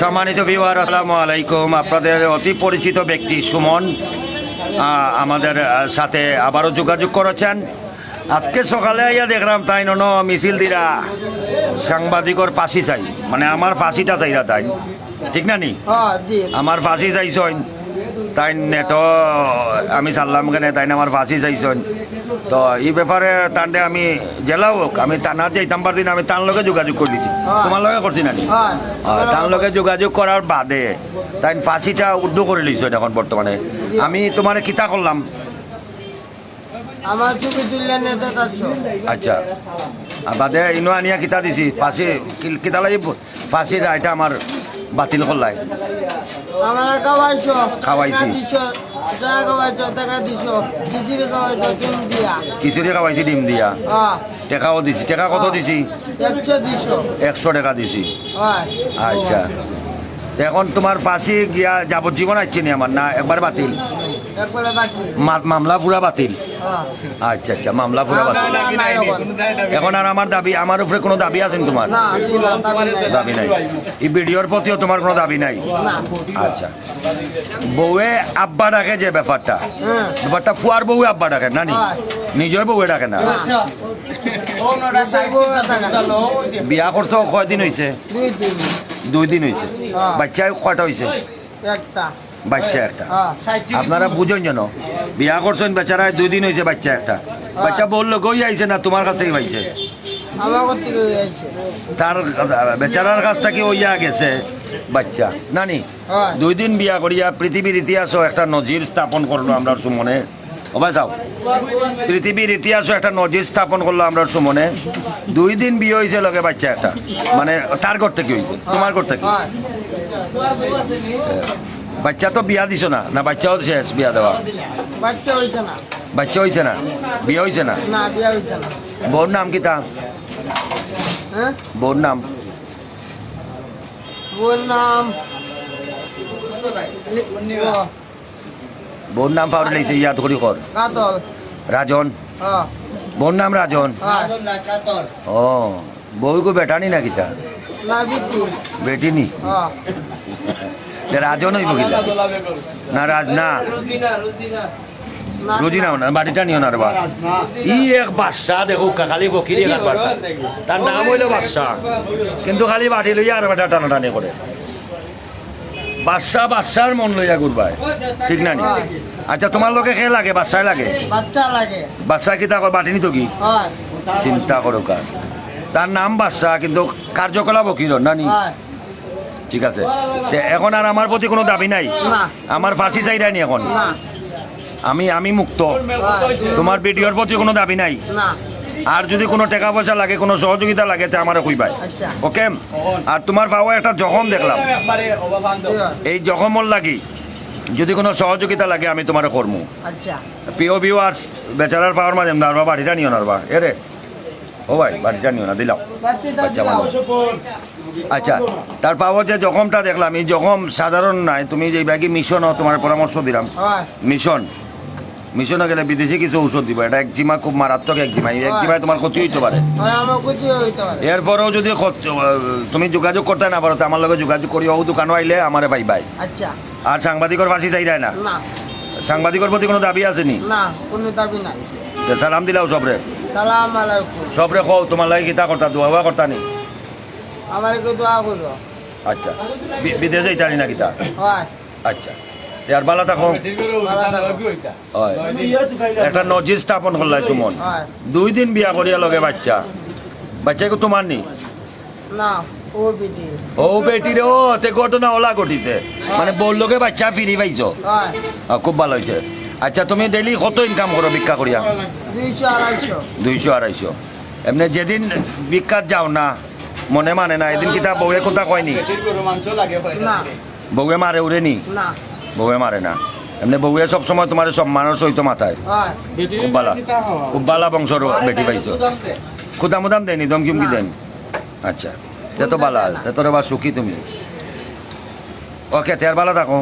সম্মানিত ভিউয়ার, আসসালামু আলাইকুম। আপনাদের অতি পরিচিত ব্যক্তি সুমন আমাদের সাথে আবারও যোগাযোগ করেছেন। আজকে সকালে আইয়া দেখলাম তাই নন মিছিল দিরা সাংবাদিকর ফাঁসি চাই, মানে আমার ফাঁসিটা চাইরা তাই ঠিক না নি? আমার ফাঁসি চাইছন তাই নেট আমি চাললাম কেন তাই আমার ফাঁসি চাইছন। তো এই ব্যাপারে তান্ডে আমি জেলা হোক আমি টানার যাইতাম পারছি না, আমি তার লগে যোগাযোগ করে দিছি। তোমার লগে করছি না নি? তার লগে যোগাযোগ করার বাদে তাই ফাঁসিটা উর্দু করে লইছ এখন বর্তমানে। আমি তোমার কিতা করলাম আমার চোখে তুললে নেতা যাচ্ছ। আচ্ছা বাদে ইনো আনিয়া কিতা দিছি ফাঁসি কিতা লাগি ফাঁসির এটা আমার বাতিল করলাই। আমার খাওয়াইছো খাওয়াইছি। দিছ যা খাওয়াইছো টাকা দিছ খিচুড়ি খাওয়াইছো ডিম দিয়া। খিচুড়ি খাওয়াইছি ডিম দিয়া। টাকাও দিছি। টাকা কত দিছি? 100 দিছ। 100 টাকা দিছি। আচ্ছা এখন তোমার ফাঁসি গিয়া যাবজ্জীবন আসছে নি আমার, না একবার বাতিল? একবারে বাকি। মামলা পুরা বাতিল। আচ্ছা আচ্ছা মামলা পুরা বাতিল। এখন আর আমার দাবি, আমার উপরে কোনো দাবি আছে তোমার? না দিলা দাবি নাই। এই ভিডিওর প্রতিও তোমার কোনো দাবি নাই? না। আচ্ছা বউয়ে আব্বা ডাকে যে ব্যাপারটা, ব্যাপারটা ফুয়ার বউয়ে আব্বা ডাকে না নি? নিজের বউয়ে ডাকে না? বিয়া করছো কয়দিন হয়েছে? 2 দিন হয়েছে। বাচ্চা কয়টা হয়েছে? একটা। বাচ্চা একটা। আপনারা বুঝেন যেন বিয়া করছেন বেচারা 2 দিন হয়েছে, বাচ্চা একটা। বাচ্চা বললো কই আইছে না তোমার কাছ থেকে পাইছে? আমার কাছ থেকে আইছে। তার বেচারার কাছ থেকে ওইয়া গেছে বাচ্চা নানি। 2 দিন বিয়া করিয়া পৃথিবীর ইতিহাসও একটা নজির স্থাপন করলো আমরা সুমনে। ওবা যাও, পৃথিবীর ইতিহাসও একটা নজির স্থাপন করলো আমরা সুমনে। 2 দিন বিয়ে হয়েছে লগে বাচ্চা একটা, মানে তার ঘর থেকে হয়েছে তোমার ঘর থেকে। বাচ্চা তো বিয়া দিছ না? না বাচ্চাও শেষ বিয়া দেওয়া? বাচ্চা হইছে না। বাচ্চা হয়েছে না, বিয়ে হয়েছে না? না বিয়া হইছে না। বউর নাম কি তা? হ্যাঁ বউর নাম? ওর নাম বউর নাম পাউরি লাগছে, ইয়াদ করি কর। কাতল। রাজন। বউর নাম রাজন? ও বউ কো বেটানি না কিতা? না বিটি। বেটি নি? রাজন হইব কিলা? না রাজ না রোজিনা না, বাটিটা নিও না রে বা। ই এক বাদশা দেখো খালি বকিরি এক বাদশা, তার নাম হইল বাদশা, কিন্তু খালি বাটি লইয়া আর বেটা টানাটানি করে। বাদশা বাদশার মন লইয়া ঘুরবায় ঠিক না? আচ্ছা তোমার লোকে খেয়ে লাগে? বাদশায় লাগে? বাচ্চা লাগে। বাদশা কি তা বাটি নিত কি? চিন্তা করো কার, তার নাম বাদশা কিন্তু কার্যকলাপ বকির না নি? ঠিক আছে, এখন আর আমার প্রতি কোনো দাবি নাই? আমার ফাঁসি চাই নি এখন? আমি মুক্ত। তোমার ভিডিওর প্রতি কোনো দাবি নাই? আর যদি কোনো টাকা পয়সা লাগে, কোনো সহযোগিতা লাগে তা আমারও কইবাই। ওকে। আর তোমার বাবা একটা জখম দেখলাম, এই জখমর লাগি যদি কোনো সহযোগিতা লাগে আমি তোমার করবো। প্রিয় ভিউয়ার্স, বেচারার পাওয়ার মাঝে নারবা বাড়িটা নিও নারবা এরে ও ভাই, বাড়িটা নিও না দিলাম বাচ্চা মানুষ। আচ্ছা তার পাওয়া যে জখমটা দেখলাম, এই জখম সাধারণ নাই। তুমি যে ব্যাগি মিশনও তোমার পরামর্শ দিলাম, মিশনে গেলে বিদেশি কিছু ঔষধ দিবা। এটা একজিমা খুব মারাত্মক একজিমা, এই একজিমায় তোমার ক্ষতি হইতে পারে। এরপরেও যদি তুমি যোগাযোগ করতে না পারো, আমার লগে যোগাযোগ করি, ও দোকানও আইলে আমারে পাই বাই। আর সাংবাদিকর ফাঁসি চাই না? সাংবাদিকর প্রতি কোনো দাবি আছে নি? না কোনো দাবি নাই। সালাম দিলাও সবরে? সালাম আলাইকুম। সবরে কও তোমার লাগে কিতা করতা, দোয়া করতা নি? আমাকে দোয়া করো। আচ্ছা বিদেশে যাইতানি না কিতা? আচ্ছা আর বালা থাকো। একটা নজির স্থাপন করলাই সুমন। 2 দিন বিয়া করিয়া লগে বাচ্চা, বাচ্চাকে তোমার নি? না ও বেটি। ও বেটি রে, ও তে ঘটনা ওলা ঘটিছে, মানে বউর লগে বাচ্চা ফিরি পাইছো? খুব ভালো হয়েছে। আচ্ছা তুমি ডেইলি কত ইনকাম করো ভিক্ষা করিয়া? 200-250। এমনি যেদিন ভিক্ষাত যাও না মনে মানে না, এদিন কিতা বউয়ে কথা কয়নি? বউয়ে মারে উড়ে নি? বউয়ে মারে না। এমনি বউয়ে সবসময় তোমার সম্মানের সহিত মাথায়। খুব বালা বংশর বেটি পাইছো। খুদাম উদাম দেয়নি, দমকিমকি দেন? আচ্ছা তো বালা, তোর এবার সুখী তুমি। ওকে তেয়ার বালা থাকো।